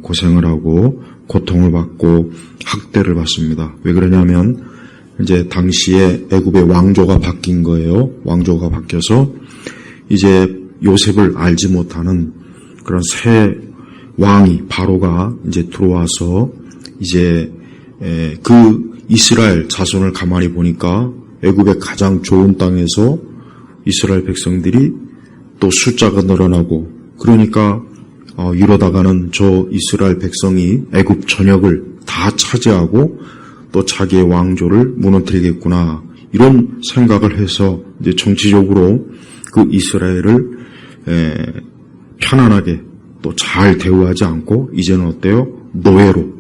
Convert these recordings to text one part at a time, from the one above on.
고생을 하고 고통을 받고 학대를 받습니다. 왜 그러냐면 이제 당시에 애굽의 왕조가 바뀐 거예요. 왕조가 바뀌어서 이제 요셉을 알지 못하는 그런 새 왕이 바로가 이제 들어와서 이제 그 이스라엘 자손을 가만히 보니까 애굽의 가장 좋은 땅에서 이스라엘 백성들이 또 숫자가 늘어나고 그러니까 이러다가는 저 이스라엘 백성이 애굽 전역을 다 차지하고 또 자기의 왕조를 무너뜨리겠구나 이런 생각을 해서 이제 정치적으로 그 이스라엘을 편안하게 또 잘 대우하지 않고 이제는 어때요? 노예로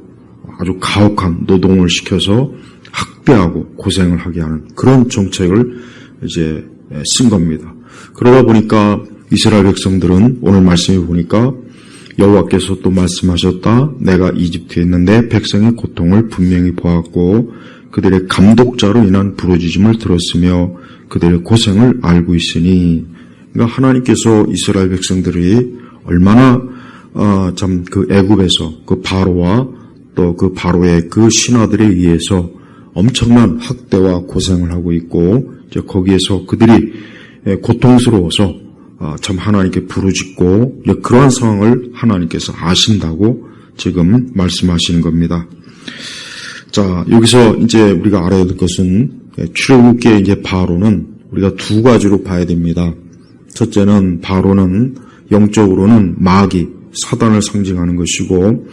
아주 가혹한 노동을 시켜서 학대하고 고생을 하게 하는 그런 정책을 이제 쓴 겁니다. 그러다 보니까 이스라엘 백성들은 오늘 말씀해 보니까 여호와께서 또 말씀하셨다. 내가 이집트에 있는데 백성의 고통을 분명히 보았고 그들의 감독자로 인한 부르짖음을 들었으며 그들의 고생을 알고 있으니 그러니까 하나님께서 이스라엘 백성들이 얼마나 참 그 애굽에서 그 바로와 또 그 바로의 그 신하들에 의해서 엄청난 학대와 고생을 하고 있고 이제 거기에서 그들이 고통스러워서 참 하나님께 부르짖고 그러한 상황을 하나님께서 아신다고 지금 말씀하시는 겁니다. 자, 여기서 이제 우리가 알아야 될 것은 출애굽기의 이제 바로는 우리가 두 가지로 봐야 됩니다. 첫째는 바로는 영적으로는 마귀, 사단을 상징하는 것이고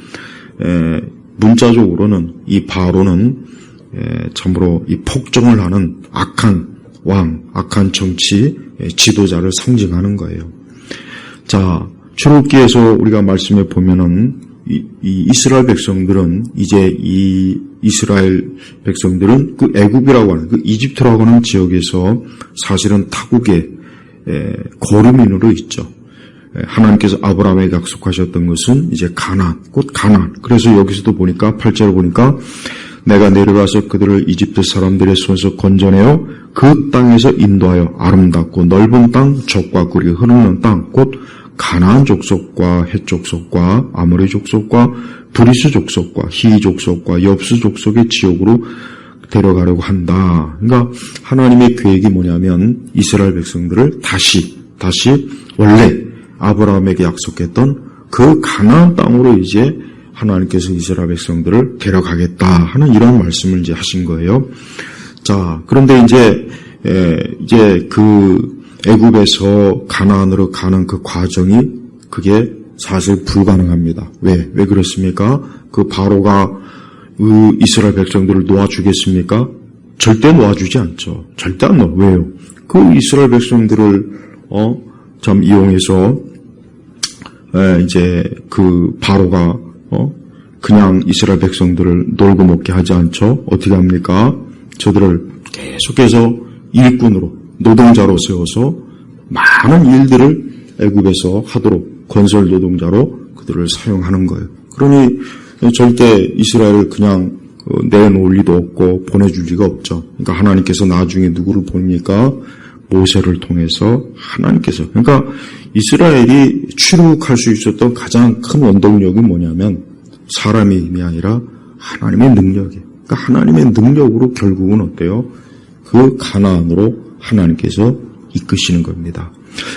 문자적으로는 이 바로는 참으로 이 폭정을 하는 악한 왕, 악한 정치 지도자를 상징하는 거예요. 자, 출애굽기에서 우리가 말씀해 보면은 이 이스라엘 백성들은 이제 이 이스라엘 백성들은 그 애굽이라고 하는 그 이집트라고 하는 지역에서 사실은 타국의 거류민으로 있죠. 하나님께서 아브라함에게 약속하셨던 것은 이제 가나안, 곧 가나안. 그래서 여기서도 보니까 8절에 보니까 내가 내려가서 그들을 이집트 사람들의 손에서 건져내어 그 땅에서 인도하여 아름답고 넓은 땅, 젖과 꿀이 흐르는 땅, 곧 가나안 족속과 헷 족속과 아모리 족속과 브리스 족속과 히 족속과 엽스 족속의 지역으로 데려가려고 한다. 그러니까 하나님의 계획이 뭐냐면 이스라엘 백성들을 다시 원래 아브라함에게 약속했던 그 가나안 땅으로 이제 하나님께서 이스라엘 백성들을 데려가겠다 하는 이런 말씀을 이제 하신 거예요. 자, 그런데 이제 그 애굽에서 가나안으로 가는 그 과정이 그게 사실 불가능합니다. 왜 그렇습니까? 그 바로가 그 이스라엘 백성들을 놓아주겠습니까? 절대 놓아주지 않죠. 절대 안 놓아. 왜요? 그 이스라엘 백성들을 참 이용해서 이제 그 바로가 그냥 이스라엘 백성들을 놀고 먹게 하지 않죠. 어떻게 합니까? 저들을 계속해서 일꾼으로 노동자로 세워서 많은 일들을 애굽에서 하도록 건설 노동자로 그들을 사용하는 거예요. 그러니 절대 이스라엘을 그냥 내놓을 리도 없고 보내줄 리가 없죠. 그러니까 하나님께서 나중에 누구를 보냅니까? 모세를 통해서 하나님께서. 그러니까 이스라엘이 출애굽할 수 있었던 가장 큰 원동력이 뭐냐면 사람의 힘이 아니라 하나님의 능력이에요. 그러니까 하나님의 능력으로 결국은 어때요? 그 가나안으로 하나님께서 이끄시는 겁니다.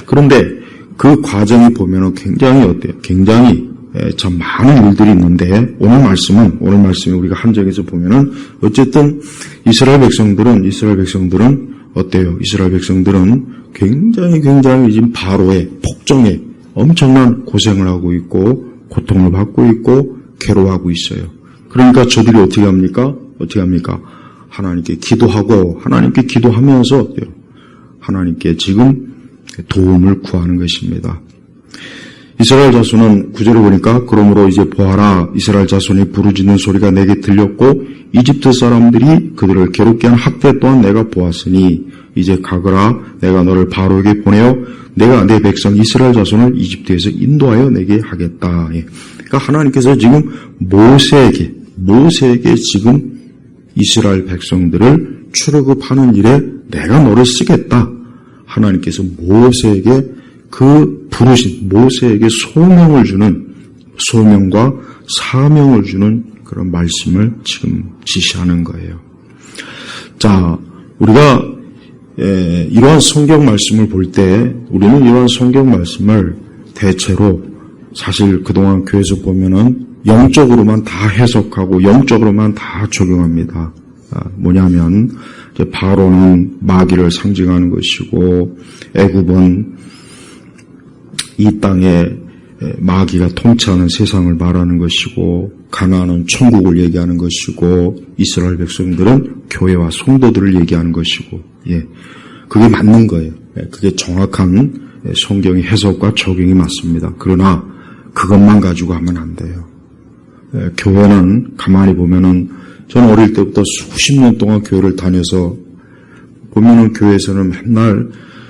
그런데 그 과정이 보면은 굉장히 어때요? 굉장히 참 많은 일들이 있는데 오늘 말씀이 우리가 한정해서 보면은 어쨌든 이스라엘 백성들은 어때요? 이스라엘 백성들은 굉장히 지금 바로의 폭정에 엄청난 고생을 하고 있고 고통을 받고 있고 괴로워하고 있어요. 그러니까 저들이 어떻게 합니까? 하나님께 기도하고 하나님께 기도하면서 어때요? 하나님께 지금 도움을 구하는 것입니다. 이스라엘 자손은 9절에 보니까 그러므로 이제 보아라 이스라엘 자손이 부르짖는 소리가 내게 들렸고 이집트 사람들이 그들을 괴롭게 한 학대 또한 내가 보았으니 이제 가거라 내가 너를 바로에게 보내어 내가 내 백성 이스라엘 자손을 이집트에서 인도하여 내게 하겠다. 그러니까 하나님께서 지금 모세에게 지금 이스라엘 백성들을 출애굽하는 일에 내가 너를 쓰겠다. 하나님께서 모세에게 그 부르신 모세에게 소명을 주는 소명과 사명을 주는 그런 말씀을 지금 지시하는 거예요. 자, 우리가 이러한 성경 말씀을 볼 때 우리는 이러한 성경 말씀을 대체로 사실 그동안 교회에서 보면은 영적으로만 다 해석하고 영적으로만 다 적용합니다. 뭐냐면 바로는 마귀를 상징하는 것이고 애굽은 이 땅에 마귀가 통치하는 세상을 말하는 것이고 가나안은 천국을 얘기하는 것이고 이스라엘 백성들은 교회와 성도들을 얘기하는 것이고 그게 맞는 거예요. 그게 정확한 성경의 해석과 적용이 맞습니다. 그러나 그것만 가지고 하면 안 돼요. 교회는 가만히 보면은 저는 어릴 때부터 수십 년 동안 교회를 다녀서 보면은 교회에서는 맨날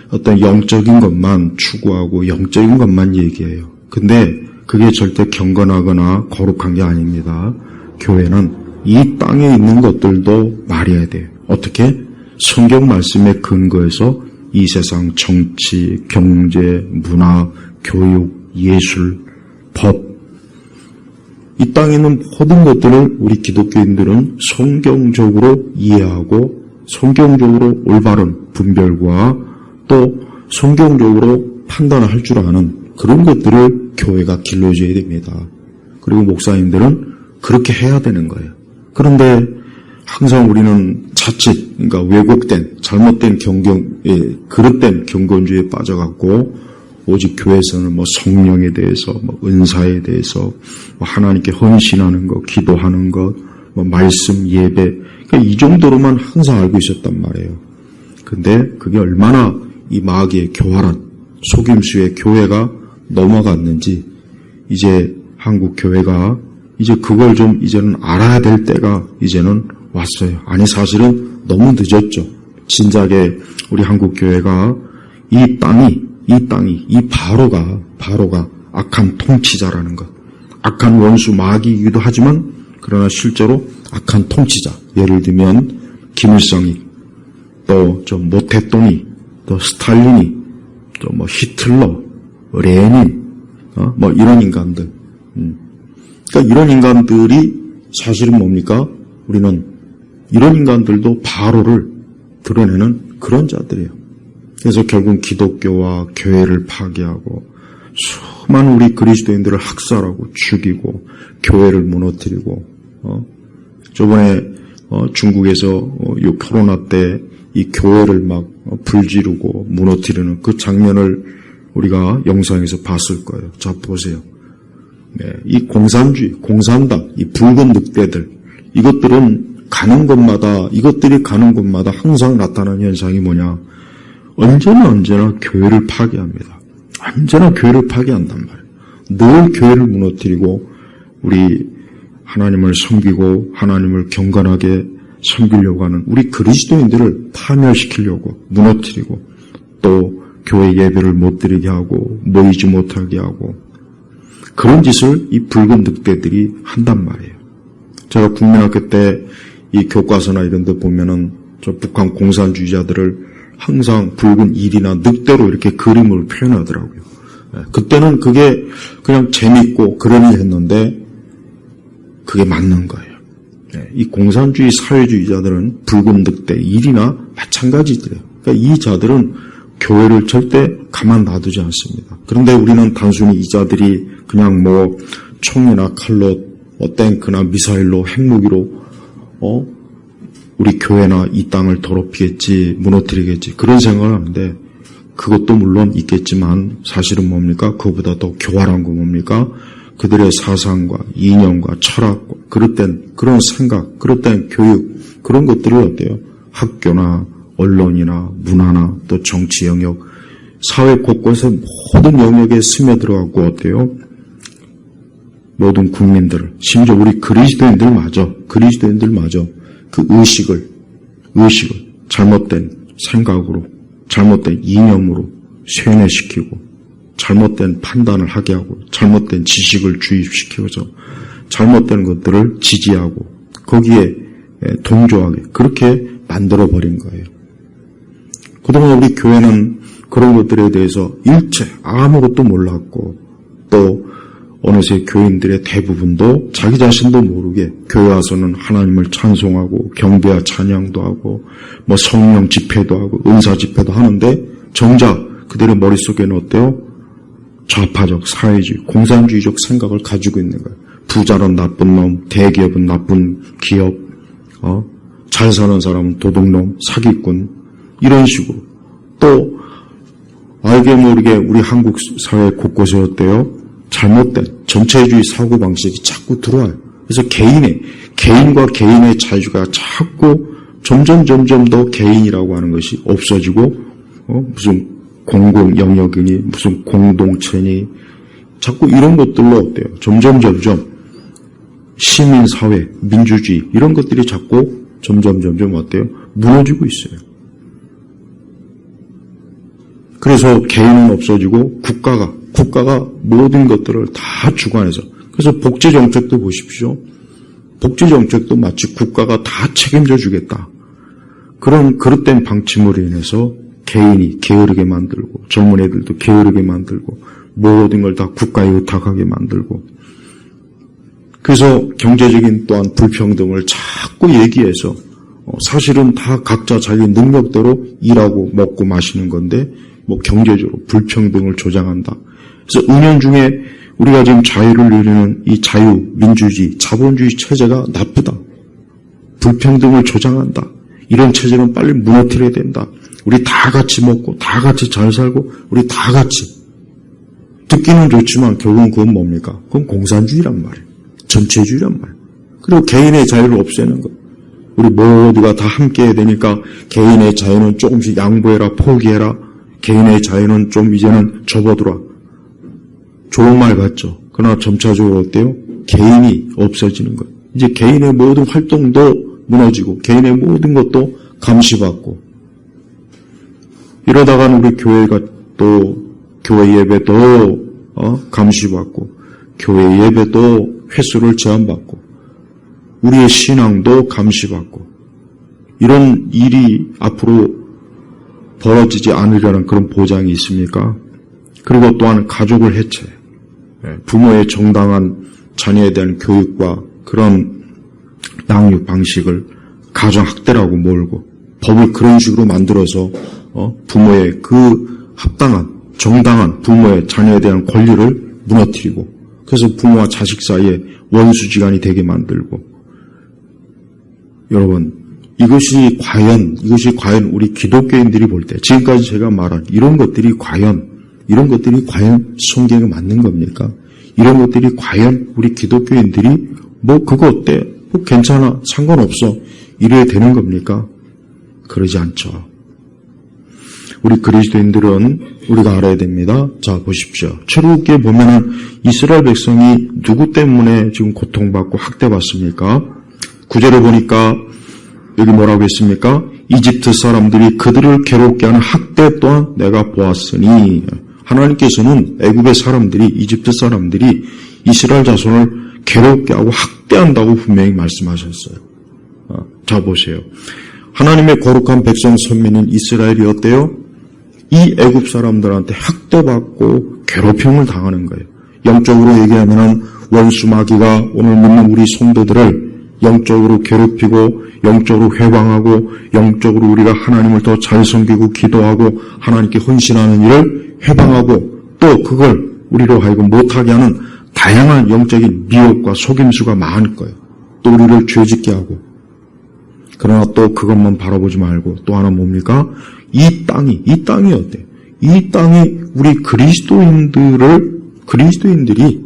어떤 영적인 것만 추구하고 영적인 것만 얘기해요. 근데 그게 절대 경건하거나 거룩한 게 아닙니다. 교회는 이 땅에 있는 것들도 말해야 돼요. 어떻게? 성경 말씀에 근거해서 이 세상 정치, 경제, 문화, 교육, 예술, 법 이 땅에 있는 모든 것들을 우리 기독교인들은 성경적으로 이해하고 성경적으로 올바른 분별과 또 성경적으로 판단을 할 줄 아는 그런 것들을 교회가 길러줘야 됩니다. 그리고 목사님들은 그렇게 해야 되는 거예요. 그런데 항상 우리는 자칫 그러니까 왜곡된 잘못된 그릇된 경건주의에 빠져갖고 오직 교회에서는 성령에 대해서 은사에 대해서 하나님께 헌신하는 것, 기도하는 것, 말씀 예배 그러니까 이 정도로만 항상 알고 있었단 말이에요. 근데 그게 얼마나 이 마귀의 교활한 속임수의 교회가 넘어갔는지 이제 한국 교회가 이제 그걸 좀 이제는 알아야 될 때가 이제는 왔어요. 아니 사실은 너무 늦었죠. 진작에 우리 한국 교회가 이 바로가 악한 통치자라는 것, 악한 원수 마귀이기도 하지만 그러나 실제로 악한 통치자. 예를 들면 김일성이 또 모태똥이 또 스탈린이 또 히틀러, 레닌 이런 인간들. 그러니까 이런 인간들이 사실은 뭡니까? 우리는 이런 인간들도 바로를 드러내는 그런 자들이에요. 그래서 결국 기독교와 교회를 파괴하고 수많은 우리 그리스도인들을 학살하고 죽이고 교회를 무너뜨리고 저번에 중국에서 요 코로나 때 이 교회를 막 불지르고 무너뜨리는 그 장면을 우리가 영상에서 봤을 거예요. 자 보세요. 이 공산주의, 공산당, 이 붉은 늑대들 이것들이 가는 곳마다 항상 나타나는 현상이 뭐냐? 언제나 교회를 파괴합니다. 언제나 교회를 파괴한단 말이에요. 늘 교회를 무너뜨리고 우리 하나님을 섬기고 하나님을 경건하게 섬기려고 하는 우리 그리스도인들을 파멸시키려고 무너뜨리고 또 교회 예배를 못 드리게 하고 모이지 못하게 하고 그런 짓을 이 붉은 늑대들이 한단 말이에요. 제가 국민학교 때 이 교과서나 이런 데 보면은 저 북한 공산주의자들을 항상 붉은 일이나 늑대로 이렇게 그림을 표현하더라고요. 그때는 그게 그냥 재밌고 그러니 했는데 그게 맞는 거예요. 이 공산주의 사회주의자들은 붉은 늑대, 일이나 마찬가지더래요. 그러니까 이 자들은 교회를 절대 가만 놔두지 않습니다. 그런데 우리는 단순히 이 자들이 그냥 총이나 칼로 탱크나 미사일로 핵무기로 우리 교회나 이 땅을 더럽히겠지, 무너뜨리겠지 그런 생각을 하는데 그것도 물론 있겠지만 사실은 뭡니까? 그거보다 더 교활한 거 뭡니까? 그들의 사상과 이념과 철학과 그릇된 그런 생각, 그릇된 교육 그런 것들을 어때요? 학교나 언론이나 문화나 또 정치 영역, 사회 곳곳에 모든 영역에 스며들어가고 어때요? 모든 국민들을, 심지어 우리 그리스도인들마저 그 의식을 잘못된 생각으로, 잘못된 이념으로 쇠뇌시키고, 잘못된 판단을 하게 하고, 잘못된 지식을 주입시켜서 잘못된 것들을 지지하고, 거기에 동조하게, 그렇게 만들어버린 거예요. 그동안 우리 교회는 그런 것들에 대해서 일체 아무것도 몰랐고, 또 어느새 교인들의 대부분도 자기 자신도 모르게 교회 와서는 하나님을 찬송하고 경배와 찬양도 하고 뭐 성령 집회도 하고 은사 집회도 하는데 정작 그들의 머릿속에는 어때요? 좌파적, 사회주의, 공산주의적 생각을 가지고 있는 거예요. 부자는 나쁜 놈, 대기업은 나쁜 기업, 잘 사는 사람은 도둑놈, 사기꾼, 이런 식으로. 또 알게 모르게 우리 한국 사회 곳곳에 어때요? 잘못된 전체주의 사고방식이 자꾸 들어와요. 그래서 개인과 개인의 자유가 자꾸 점점 더 개인이라고 하는 것이 없어지고, 무슨 공공 영역이니, 무슨 공동체니, 자꾸 이런 것들로 어때요? 점점 시민사회, 민주주의, 이런 것들이 자꾸 점점 어때요? 무너지고 있어요. 그래서 개인은 없어지고 국가가 모든 것들을 다 주관해서, 그래서 복지정책도 보십시오. 복지정책도 마치 국가가 다 책임져 주겠다. 그런 그릇된 방침으로 인해서 개인이 게으르게 만들고, 젊은 애들도 게으르게 만들고, 모든 걸 다 국가에 의탁하게 만들고, 그래서 경제적인 또한 불평등을 자꾸 얘기해서 사실은 다 각자 자기 능력대로 일하고 먹고 마시는 건데 뭐 경제적으로 불평등을 조장한다. 그래서 은연중에 우리가 지금 자유를 누리는 이 자유, 민주주의, 자본주의 체제가 나쁘다. 불평등을 조장한다. 이런 체제는 빨리 무너뜨려야 된다. 우리 다 같이 먹고 다 같이 잘 살고 우리 다 같이. 듣기는 좋지만 결국은 그건 뭡니까? 그건 공산주의란 말이에요. 전체주의란 말이에요. 그리고 개인의 자유를 없애는 것. 우리 모두가 다 함께 해야 되니까 개인의 자유는 조금씩 양보해라, 포기해라. 개인의 자유는 좀 이제는 접어두라. 좋은 말 같죠. 그러나 점차적으로 어때요? 개인이 없어지는 거예요. 이제 개인의 모든 활동도 무너지고 개인의 모든 것도 감시받고 이러다가는 우리 교회가 또 교회 예배도 감시받고 교회 예배도 횟수를 제한받고 우리의 신앙도 감시받고 이런 일이 앞으로 벌어지지 않으려는 그런 보장이 있습니까? 그리고 또한 가족을 해체, 부모의 정당한 자녀에 대한 교육과 그런 양육 방식을 가정학대라고 몰고 법을 그런 식으로 만들어서 부모의 그 합당한 정당한 부모의 자녀에 대한 권리를 무너뜨리고 그래서 부모와 자식 사이에 원수지간이 되게 만들고 여러분 이것이 과연 우리 기독교인들이 볼 때 지금까지 제가 말한 이런 것들이 과연 성경에 맞는 겁니까? 이런 것들이 과연 우리 기독교인들이 뭐 그거 어때? 뭐 괜찮아 상관없어 이래야 되는 겁니까? 그러지 않죠. 우리 그리스도인들은 우리가 알아야 됩니다. 자 보십시오. 출애굽기에 보면은 이스라엘 백성이 누구 때문에 지금 고통받고 학대받습니까? 9절에 보니까 여기 뭐라고 했습니까? 이집트 사람들이 그들을 괴롭게 하는 학대 또한 내가 보았으니 하나님께서는 애굽의 사람들이 이집트 사람들이 이스라엘 자손을 괴롭게 하고 학대한다고 분명히 말씀하셨어요. 자 보세요. 하나님의 거룩한 백성 선민인 이스라엘이 어때요? 이 애굽 사람들한테 학대받고 괴롭힘을 당하는 거예요. 영적으로 얘기하면 원수 마귀가 오늘 믿는 우리 성도들을 영적으로 괴롭히고 영적으로 회방하고 영적으로 우리가 하나님을 더 잘 섬기고 기도하고 하나님께 헌신하는 일을 회방하고 또 그걸 우리로 하여금 못하게 하는 다양한 영적인 미혹과 속임수가 많을 거예요. 또 우리를 죄짓게 하고 그러나 또 그것만 바라보지 말고 또 하나 뭡니까? 이 땅이 어때? 이 땅이 우리 그리스도인들이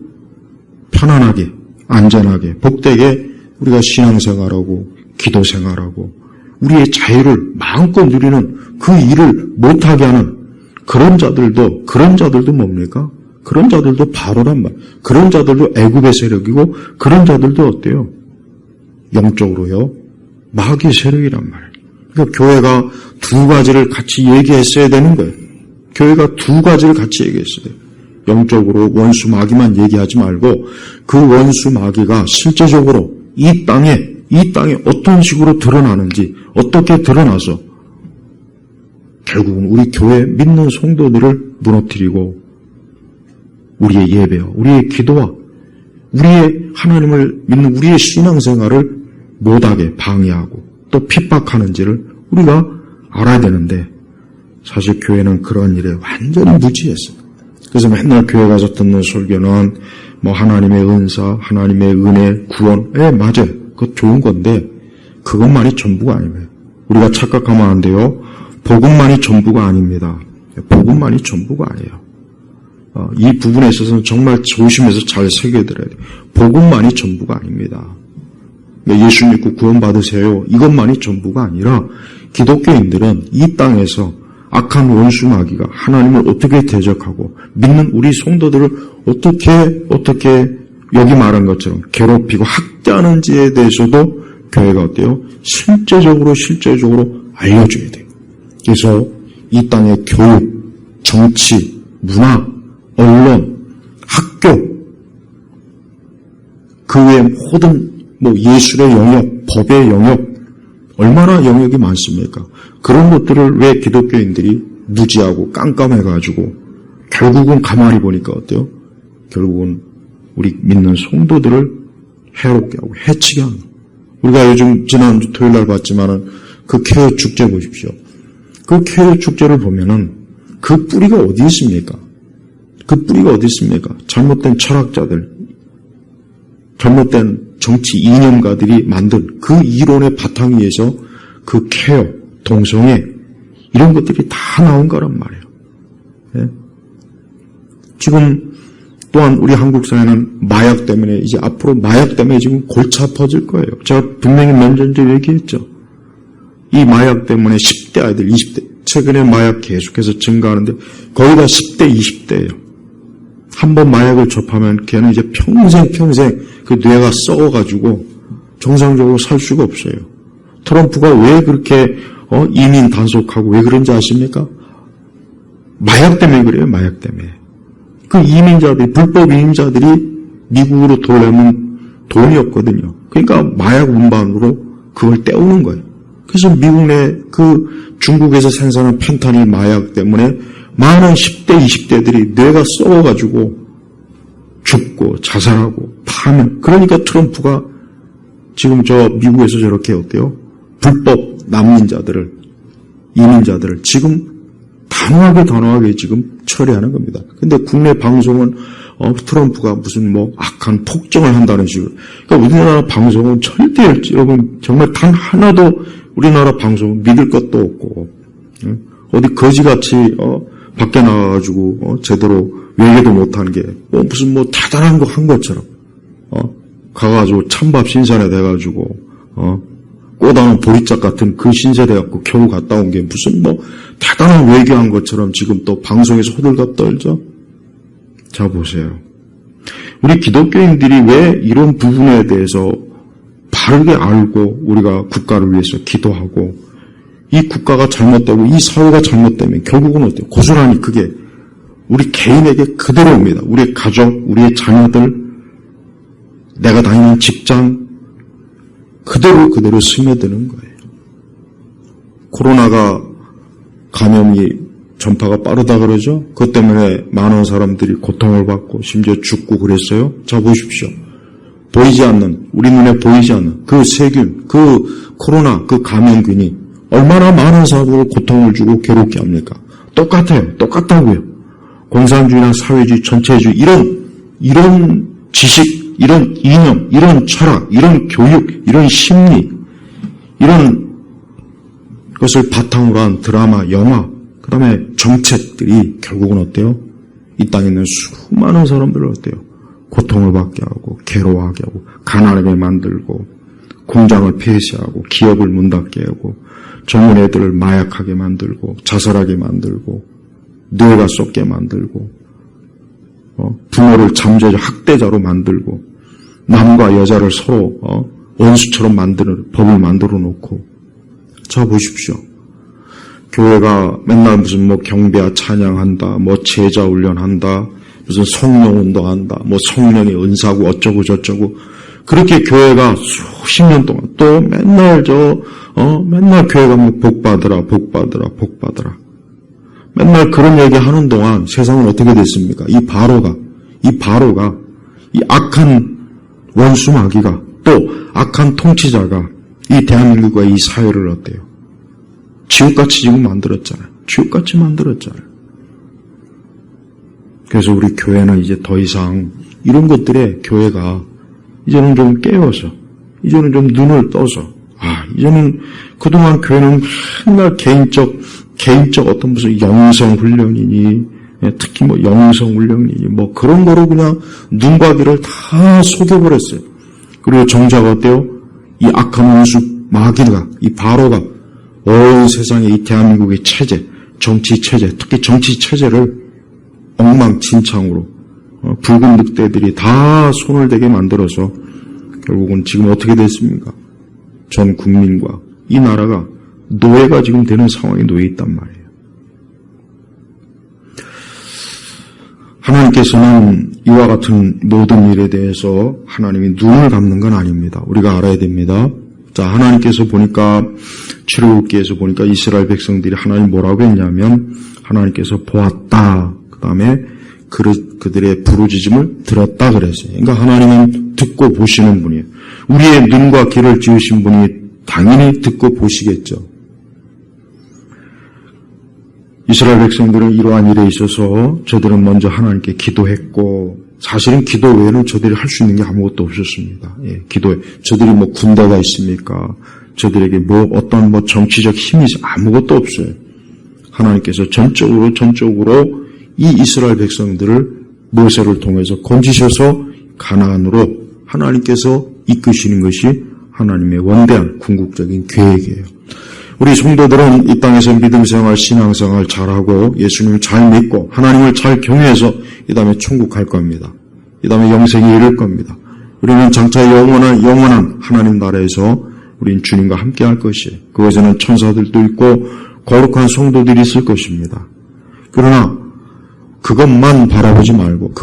편안하게 안전하게 복되게 우리가 신앙생활하고 기도생활하고 우리의 자유를 마음껏 누리는 그 일을 못하게 하는 그런 자들도 뭡니까? 그런 자들도 바로란 말. 그런 자들도 애굽의 세력이고 그런 자들도 어때요? 영적으로요. 마귀의 세력이란 말이에요. 그러니까 교회가 두 가지를 같이 얘기했어야 되는 거예요. 교회가 두 가지를 같이 얘기했어야 돼요. 영적으로 원수 마귀만 얘기하지 말고 그 원수 마귀가 실제적으로 이 땅에 어떤 식으로 드러나는지 어떻게 드러나서 결국은 우리 교회 믿는 성도들을 무너뜨리고 우리의 예배와 우리의 기도와 우리의 하나님을 믿는 우리의 신앙생활을 못하게 방해하고 또 핍박하는지를 우리가 알아야 되는데 사실 교회는 그런 일에 완전히 무지했어요. 그래서 맨날 교회 가서 듣는 설교는 뭐 하나님의 은사, 하나님의 은혜, 구원, 맞아요. 그거 좋은 건데 그것만이 전부가 아닙니다. 우리가 착각하면 안 돼요. 복음만이 전부가 아닙니다. 복음만이 전부가 아니에요. 이 부분에 있어서는 정말 조심해서 잘 새겨들어야 돼요. 복음만이 전부가 아닙니다. 예수 믿고 구원받으세요. 이것만이 전부가 아니라 기독교인들은 이 땅에서 악한 원수 마귀가 하나님을 어떻게 대적하고 믿는 우리 성도들을 어떻게 여기 말한 것처럼 괴롭히고 학대하는지에 대해서도 교회가 어때요? 실제적으로 알려줘야 돼요. 그래서 이 땅의 교육, 정치, 문화, 언론, 학교, 그 외 모든 예술의 영역, 법의 영역, 얼마나 영역이 많습니까? 그런 것들을 왜 기독교인들이 무지하고 깜깜해가지고 결국은 가만히 보니까 어때요? 결국은 우리 믿는 성도들을 해롭게 하고 해치게 하는 거예요. 우리가 요즘 지난주 토요일날 봤지만은 그 케어 축제 보십시오. 그 케어 축제를 보면은 그 뿌리가 어디 있습니까? 그 뿌리가 어디 있습니까? 잘못된 철학자들, 잘못된 정치 이념가들이 만든 그 이론의 바탕 위에서 그 케어, 동성애 이런 것들이 다 나온 거란 말이에요. 예? 지금 또한 우리 한국 사회는 마약 때문에 이제 앞으로 마약 때문에 지금 골치 아파질 거예요. 제가 분명히 몇 년 전에 얘기했죠. 이 마약 때문에 10대 아이들, 20대 최근에 마약 계속해서 증가하는데 거의 다 10대, 20대예요. 한 번 마약을 접하면 걔는 이제 평생 그 뇌가 썩어가지고 정상적으로 살 수가 없어요. 트럼프가 왜 그렇게 이민 단속하고 왜 그런지 아십니까? 마약 때문에 그래요. 마약 때문에. 그 이민자들이, 불법 이민자들이 미국으로 돌려면 돈이 없거든요. 그러니까 마약 운반으로 그걸 떼오는 거예요. 그래서 미국 내 그 중국에서 생산한 펜타닐 마약 때문에 많은 10대, 20대들이 뇌가 썩어가지고 죽고 자살하고 파면. 그러니까 트럼프가 지금 저 미국에서 저렇게 어때요? 불법 난민자들을, 이민자들을 지금 단호하게 지금 처리하는 겁니다. 근데 국내 방송은 트럼프가 무슨 악한 폭정을 한다는 식으로. 그러니까 우리나라 방송은 절대 여러분 정말 단 하나도 우리나라 방송은 믿을 것도 없고 어디 거지같이 밖에 나가가지고 제대로 외계도 못한 게 무슨 대단한 거 한 것처럼 가가지고 찬밥 신선에 돼가지고 꼬다운 보리짝 같은 그 신세 돼갖고 겨우 갔다 온 게 무슨 대단한 외교한 것처럼 지금 또 방송에서 호들갑 떨죠. 자 보세요. 우리 기독교인들이 왜 이런 부분에 대해서 바르게 알고 우리가 국가를 위해서 기도하고 이 국가가 잘못되고 이 사회가 잘못되면 결국은 어때요? 고스란히 그게 우리 개인에게 그대로 옵니다. 우리의 가족, 우리의 자녀들, 내가 다니는 직장 그대로 스며드는 거예요. 코로나가 감염이 전파가 빠르다 그러죠? 그것 때문에 많은 사람들이 고통을 받고 심지어 죽고 그랬어요. 자 보십시오. 보이지 않는, 우리 눈에 보이지 않는 그 세균, 그 코로나, 그 감염균이 얼마나 많은 사람들을 고통을 주고 괴롭게 합니까? 똑같다고요. 공산주의나 사회주의, 전체주의 이런 지식, 이런 이념, 이런 철학, 이런 교육, 이런 심리, 이런 것을 바탕으로 한 드라마, 영화, 그 다음에 정책들이 결국은 어때요? 이 땅에 있는 수많은 사람들을 어때요? 고통을 받게 하고, 괴로워하게 하고, 가난하게 만들고, 공장을 폐쇄하고, 기업을 문 닫게 하고, 젊은 애들을 마약하게 만들고, 자살하게 만들고, 뇌가 썩게 만들고, 부모를 잠재적 학대자로 만들고, 남과 여자를 서로 원수처럼 만드는 법을 만들어 놓고. 자 보십시오. 교회가 맨날 무슨 경배와 찬양한다, 제자 훈련한다, 무슨 성령 운동한다, 성령의 은사고 어쩌고 저쩌고. 그렇게 교회가 수십 년 동안 또 맨날 맨날 교회 가면 복 받으라. 맨날 그런 얘기 하는 동안 세상은 어떻게 됐습니까? 이 바로가 이 악한 원수 마귀가 또 악한 통치자가 이 대한민국과 이 사회를 어때요? 지옥같이 지금 만들었잖아요. 지옥같이 만들었잖아요. 그래서 우리 교회는 이제 더 이상 이런 것들에 교회가 이제는 좀 깨워서, 이제는 좀 눈을 떠서, 이제는 그동안 교회는 맨날 개인적 어떤 무슨 영성훈련이니, 특히 뭐 영성훈련이니, 뭐 그런 거로 그냥 눈과 귀를 다 속여버렸어요. 그리고 정작 어때요? 이 악한 원수 마귀가, 이 바로가 온 세상의 이 대한민국의 체제, 정치 체제, 특히 정치 체제를 엉망진창으로 붉은 늑대들이 다 손을 대게 만들어서 결국은 지금 어떻게 됐습니까? 전 국민과 이 나라가 노예가 지금 되는 상황에 놓여 있단 말이에요. 하나님께서는 이와 같은 모든 일에 대해서 하나님이 눈을 감는 건 아닙니다. 우리가 알아야 됩니다. 자, 하나님께서 보니까 출애굽기에서 보니까 이스라엘 백성들이 하나님 뭐라고 했냐면 하나님께서 보았다. 그 다음에 그들의 부르짖음을 들었다 그랬어요. 그러니까 하나님은 듣고 보시는 분이에요. 우리의 눈과 귀를 지으신 분이 당연히 듣고 보시겠죠. 이스라엘 백성들은 이러한 일에 있어서 저들은 먼저 하나님께 기도했고 사실은 기도 외에는 저들이 할 수 있는 게 아무것도 없었습니다. 기도에 저들이 뭐 군대가 있습니까? 저들에게 뭐 어떤 뭐 정치적 힘이 아무것도 없어요. 하나님께서 전적으로 이 이스라엘 백성들을 모세를 통해서 건지셔서 가나안으로 하나님께서 이끄시는 것이 하나님의 원대한 궁극적인 계획이에요. 우리 성도들은 이 땅에서 믿음생활, 신앙생활 잘하고 예수님을 잘 믿고 하나님을 잘 경외해서 이 다음에 천국 갈 겁니다. 이 다음에 영생에 이를 겁니다. 우리는 장차 영원한 하나님 나라에서 우린 주님과 함께 할 것이에요. 그곳에는 천사들도 있고 거룩한 성도들이 있을 것입니다. 그러나 그것만 바라보지 말고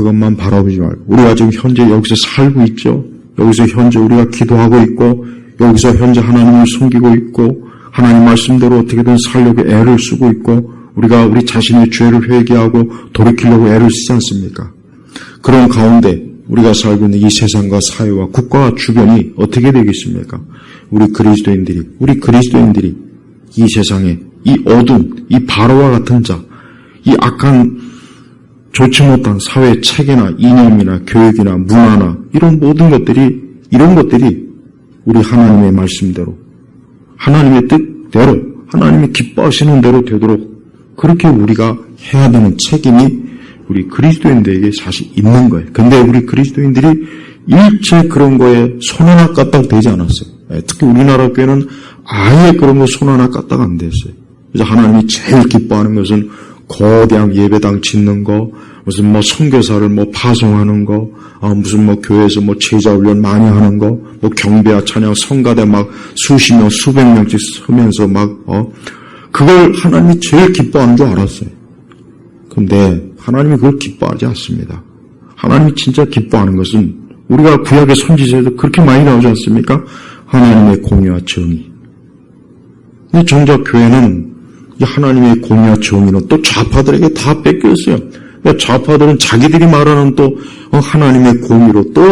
우리가 지금 현재 여기서 살고 있죠. 여기서 현재 우리가 기도하고 있고 여기서 현재 하나님을 섬기고 있고 하나님 말씀대로 어떻게든 살려고 애를 쓰고 있고 우리가 우리 자신의 죄를 회개하고 돌이키려고 애를 쓰지 않습니까? 그런 가운데 우리가 살고 있는 이 세상과 사회와 국가와 주변이 어떻게 되겠습니까? 우리 그리스도인들이 이 세상에 이 어둠, 이 바로와 같은 자, 이 악한 좋지 못한 사회 체계나 이념이나 교육이나 문화나 이런 모든 것들이 우리 하나님의 말씀대로 하나님의 뜻대로 하나님이 기뻐하시는 대로 되도록 그렇게 우리가 해야 되는 책임이 우리 그리스도인들에게 사실 있는 거예요. 근데 우리 그리스도인들이 일체 그런 거에 손 하나 까딱 되지 않았어요. 특히 우리나라 교회는 아예 그런 거 손 하나 까딱 안 됐어요. 그래서 하나님이 제일 기뻐하는 것은 거대한 예배당 짓는 거, 무슨 뭐 선교사를 뭐 파송하는 거, 무슨 뭐 교회에서 뭐 제자 훈련 많이 하는 거, 뭐 경배와 찬양 성가대 막 수십 명, 수백 명씩 서면서 그걸 하나님이 제일 기뻐하는 줄 알았어요. 근데 하나님이 그걸 기뻐하지 않습니다. 하나님이 진짜 기뻐하는 것은 우리가 구약의 선지서에도 그렇게 많이 나오지 않습니까? 하나님의 공의와 정의. 근데 정작 교회는 이 하나님의 공의와 정의는 또 좌파들에게 다 뺏겼어요. 좌파들은 자기들이 말하는 또 하나님의 공의로 또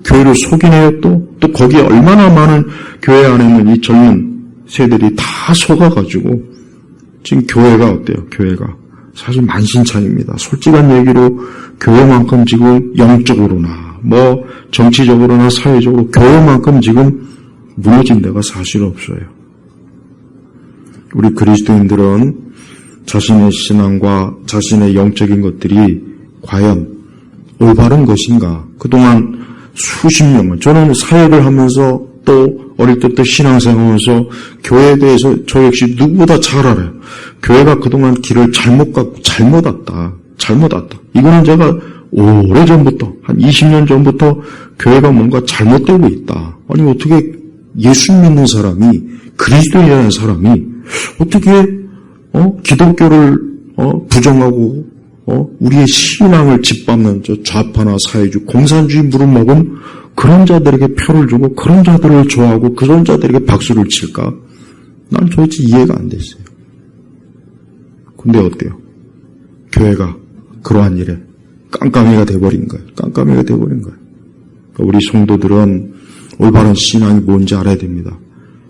교회를 속이네요. 또 거기에 얼마나 많은 교회 안에 있는 이 젊은 세대들이 다 속아가지고 지금 교회가 어때요? 교회가 사실 만신창입니다. 솔직한 얘기로 교회만큼 지금 영적으로나 뭐 정치적으로나 사회적으로 교회만큼 지금 무너진 데가 사실 없어요. 우리 그리스도인들은 자신의 신앙과 자신의 영적인 것들이 과연 올바른 것인가? 그동안 수십 년을 저는 사역을 하면서 또 어릴 때부터 신앙생활하면서 교회에 대해서 저 역시 누구보다 잘 알아요. 교회가 그동안 길을 잘못 갔고 잘못 왔다. 이거는 제가 오래전부터 한 20년 전부터 교회가 뭔가 잘못되고 있다. 아니 어떻게 예수 믿는 사람이 그리스도인이라는 사람이 어떻게 기독교를 부정하고 우리의 신앙을 짓밟는 저 좌파나 사회주의 공산주의 무릎먹은 그런 자들에게 표를 주고 그런 자들을 좋아하고 그런 자들에게 박수를 칠까? 난 도대체 이해가 안 됐어요. 근데 어때요? 교회가 그러한 일에 깜깜이가 돼버린 거예요. 우리 성도들은 올바른 신앙이 뭔지 알아야 됩니다.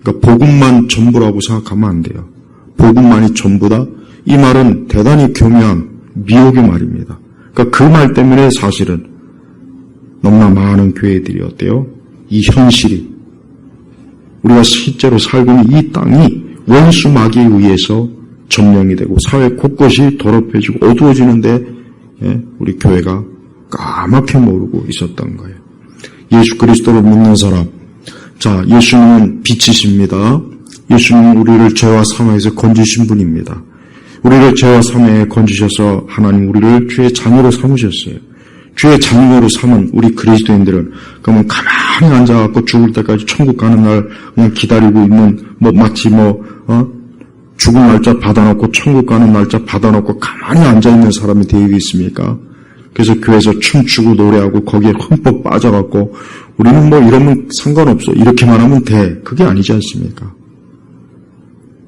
그러니까 복음만 전부라고 생각하면 안 돼요. 복음만이 전부다? 이 말은 대단히 교묘한 미혹의 말입니다. 그러니까 그 말 때문에 사실은 너무나 많은 교회들이 어때요? 이 현실이 우리가 실제로 살고 있는 이 땅이 원수 마귀에 의해서 점령이 되고 사회 곳곳이 더럽혀지고 어두워지는데 우리 교회가 까맣게 모르고 있었던 거예요. 예수 그리스도를 믿는 사람, 자, 예수님은 빛이십니다. 예수님은 우리를 죄와 사망에서 건지신 분입니다. 우리를 죄와 사망에 건지셔서 하나님 우리를 주의 자녀로 삼으셨어요. 주의 자녀로 삼은 우리 그리스도인들은 그러면 가만히 앉아갖고 죽을 때까지 천국 가는 날 그냥 기다리고 있는 마치 죽은 날짜 받아놓고 천국 가는 날짜 받아놓고 가만히 앉아있는 사람이 되겠습니까? 그래서 교회에서 춤추고 노래하고 거기에 흠뻑 빠져갖고 우리는 이러면 상관없어 이렇게만 하면 돼. 그게 아니지 않습니까?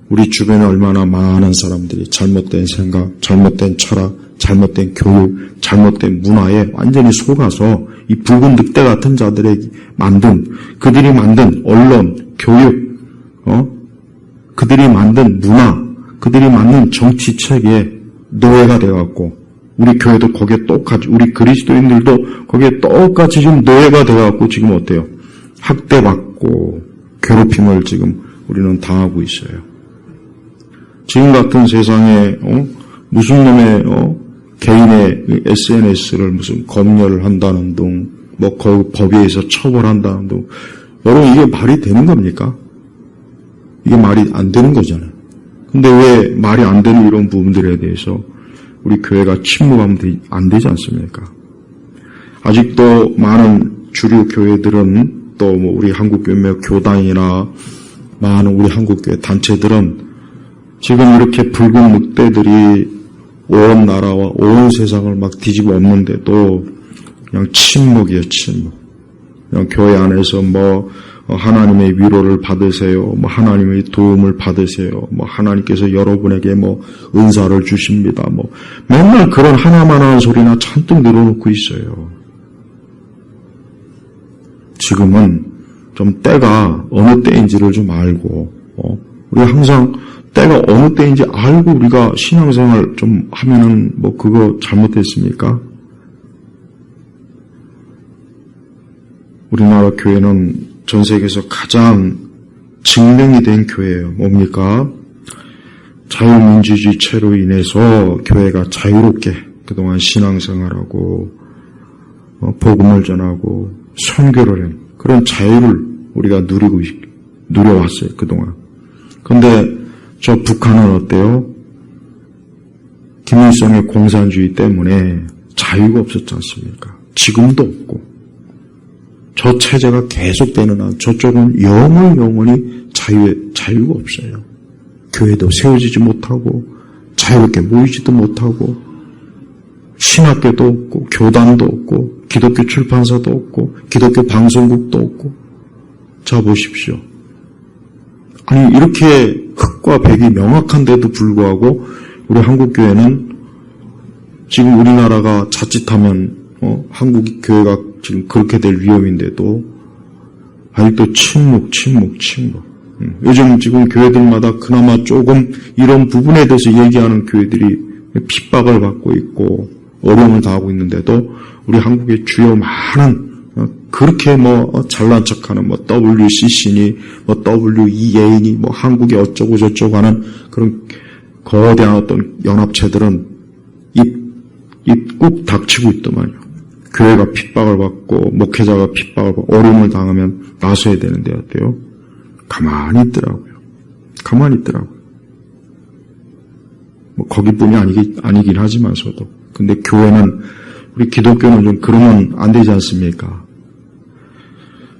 우리 주변에 얼마나 많은 사람들이 잘못된 생각, 잘못된 철학, 잘못된 교육, 잘못된 문화에 완전히 속아서 이 붉은 늑대 같은 자들이 그들이 만든 언론, 교육, 그들이 만든 문화, 그들이 만든 정치 체계에 노예가 돼갖고 우리 교회도 거기에 똑같이, 우리 그리스도인들도 거기에 똑같이 지금 노예가 돼갖고 지금 어때요? 학대받고 괴롭힘을 지금 우리는 당하고 있어요. 지금 같은 세상에 무슨 놈의 개인의 SNS를 무슨 검열을 한다는 등 그 법에 의해서 처벌한다는 등 여러분 이게 말이 되는 겁니까? 이게 말이 안 되는 거잖아요. 근데 왜 말이 안 되는 이런 부분들에 대해서 우리 교회가 침묵하면 안 되지 않습니까? 아직도 많은 주류 교회들은 또 우리 한국교회 교단이나 많은 우리 한국교회 단체들은 지금 이렇게 붉은 늑대들이 온 나라와 온 세상을 막 뒤집어 엎는데도 그냥 침묵이에요, 침묵. 그냥 교회 안에서 하나님의 위로를 받으세요. 하나님의 도움을 받으세요. 하나님께서 여러분에게 은사를 주십니다. 맨날 그런 하나만 하는 소리나 잔뜩 늘어놓고 있어요. 지금은 좀 때가 어느 때인지를 좀 알고, 우리 항상 때가 어느 때인지 알고 우리가 신앙생활 좀 하면은 그거 잘못됐습니까? 우리나라 교회는 전 세계에서 가장 증명이 된 교회예요. 뭡니까? 자유민주주의 체로 인해서 교회가 자유롭게 그동안 신앙생활하고 복음을 전하고 선교를 한 그런 자유를 우리가 누려왔어요. 그동안. 그런데 저 북한은 어때요? 김일성의 공산주의 때문에 자유가 없었지 않습니까? 지금도 없고 저 체제가 계속되는 한 저쪽은 영원히 자유가 없어요. 교회도 세워지지 못하고 자유롭게 모이지도 못하고 신학교도 없고 교단도 없고 기독교 출판사도 없고 기독교 방송국도 없고 자 보십시오. 아니 이렇게 흑과 백이 명확한데도 불구하고 우리 한국교회는 지금 우리나라가 자칫하면 한국 교회가 지금 그렇게 될 위험인데도 아직도 침묵. 요즘 지금 교회들마다 그나마 조금 이런 부분에 대해서 얘기하는 교회들이 핍박을 받고 있고 어려움을 당하고 있는데도 우리 한국의 주요 많은 그렇게 잘난 척하는 WCC니 WEA니 한국에 어쩌고 저쩌고 하는 그런 거대한 어떤 연합체들은 입 꾹 닥치고 있더만요. 교회가 핍박을 받고 목회자가 핍박을 받고 어려움을 당하면 나서야 되는데 어때요? 가만히 있더라고요. 거기뿐이 아니긴 하지만서도. 근데 교회는 우리 기독교는 좀 그러면 안 되지 않습니까?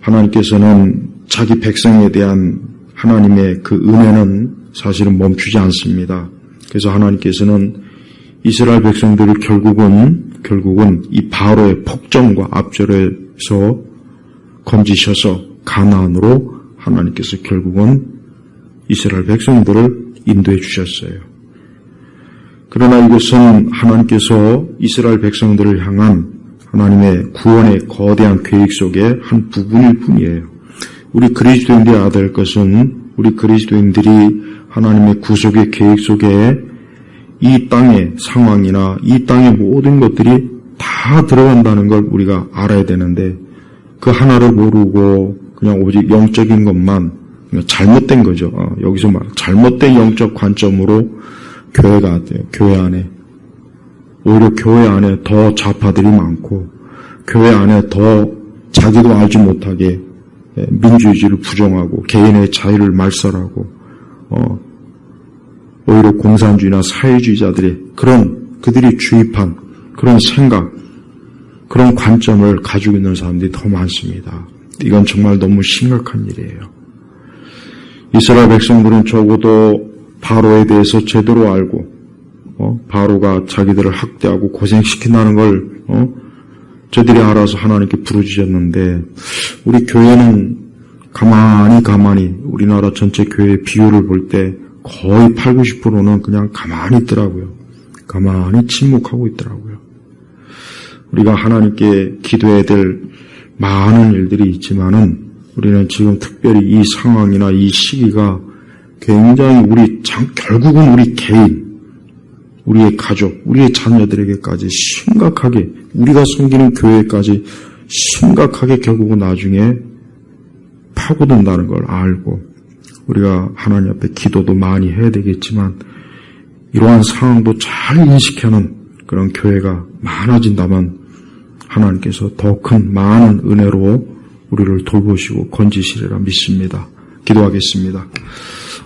하나님께서는 자기 백성에 대한 하나님의 그 은혜는 사실은 멈추지 않습니다. 그래서 하나님께서는 이스라엘 백성들을 결국은 이 바로의 폭정과 압절에서 건지셔서 가나안으로 하나님께서 결국은 이스라엘 백성들을 인도해 주셨어요. 그러나 이것은 하나님께서 이스라엘 백성들을 향한 하나님의 구원의 거대한 계획 속의 한 부분일 뿐이에요. 우리 그리스도인들이 알아야 될 것은 우리 그리스도인들이 하나님의 구속의 계획 속에 이 땅의 상황이나 이 땅의 모든 것들이 다 들어간다는 걸 우리가 알아야 되는데 그 하나를 모르고 그냥 오직 영적인 것만 잘못된 거죠. 여기서 말 잘못된 영적 관점으로 교회가 돼요. 교회 안에 오히려 교회 안에 더 좌파들이 많고 교회 안에 더 자기도 알지 못하게 민주주의를 부정하고 개인의 자유를 말살하고 오히려 공산주의나 사회주의자들의 그들이 주입한 그런 생각, 그런 관점을 가지고 있는 사람들이 더 많습니다. 이건 정말 너무 심각한 일이에요. 이스라엘 백성들은 적어도 바로에 대해서 제대로 알고 바로가 자기들을 학대하고 고생시킨다는 걸 저들이 알아서 하나님께 부르짖었는데 우리 교회는 가만히 우리나라 전체 교회 비율을 볼 때 거의 80-90%는 그냥 가만히 있더라고요. 가만히 침묵하고 있더라고요. 우리가 하나님께 기도해야 될 많은 일들이 있지만은 우리는 지금 특별히 이 상황이나 이 시기가 굉장히 결국은 우리 개인, 우리의 가족, 우리의 자녀들에게까지 심각하게, 우리가 섬기는 교회까지 심각하게 결국은 나중에 파고든다는 걸 알고 우리가 하나님 앞에 기도도 많이 해야 되겠지만 이러한 상황도 잘 인식하는 그런 교회가 많아진다면 하나님께서 더 큰 많은 은혜로 우리를 돌보시고 건지시리라 믿습니다. 기도하겠습니다.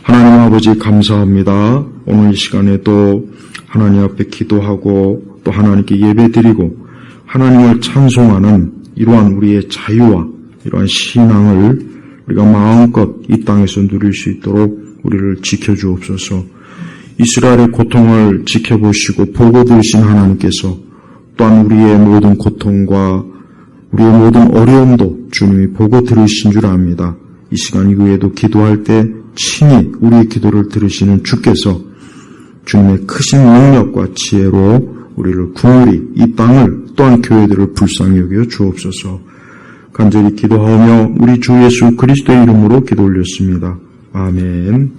하나님 아버지 감사합니다. 오늘 이 시간에 또 하나님 앞에 기도하고 또 하나님께 예배드리고 하나님을 찬송하는 이러한 우리의 자유와 이러한 신앙을 우리가 마음껏 이 땅에서 누릴 수 있도록 우리를 지켜주옵소서. 이스라엘의 고통을 지켜보시고 보고 들으신 하나님께서 또한 우리의 모든 고통과 우리의 모든 어려움도 주님이 보고 들으신 줄 압니다. 이 시간 이후에도 기도할 때 친히 우리의 기도를 들으시는 주께서 주님의 크신 능력과 지혜로 우리를 긍휼히 이 땅을 또한 교회들을 불쌍히 여겨 주옵소서. 간절히 기도하며 우리 주 예수 그리스도의 이름으로 기도 올렸습니다. 아멘.